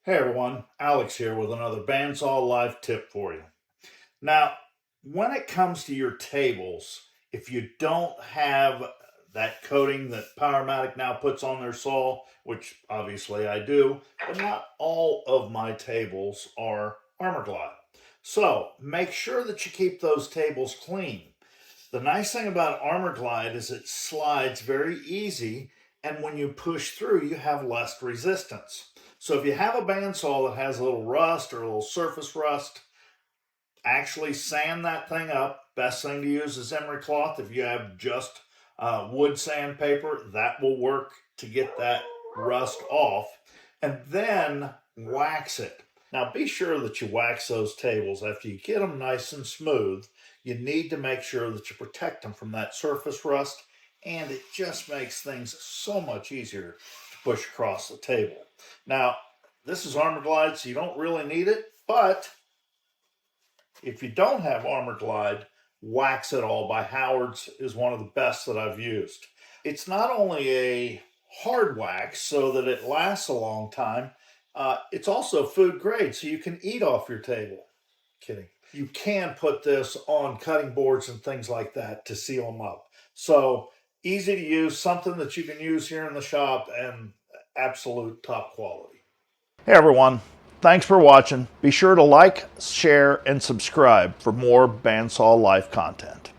Hey everyone, Alex here with another Bandsaw life tip for you. Now, when it comes to your tables, if you don't have that coating that Powermatic now puts on their saw, which obviously I do, but not all of my tables are Armorglide. So make sure that you keep those tables clean. The nice thing about Armorglide is it slides very easy, and when you push through, you have less resistance. So if you have a bandsaw that has a little rust or a little surface rust, actually sand that thing up. Best thing to use is emery cloth. If you have just wood sandpaper, that will work to get that rust off. And then wax it. Now be sure that you wax those tables after you get them nice and smooth. You need to make sure that you protect them from that surface rust, and it just makes things so much easier to push across the table. Now, this is Armorglide, so you don't really need it, but if you don't have Armorglide, Wax It All by Howard's is one of the best that I've used. It's not only a hard wax so that it lasts a long time, it's also food grade, so you can eat off your table. Kidding. You can put this on cutting boards and things like that to seal them up. So easy to use, something that you can use here in the shop, and absolute top quality. Hey everyone, thanks for watching. Be sure to like, share, and subscribe for more Bandsaw Life content.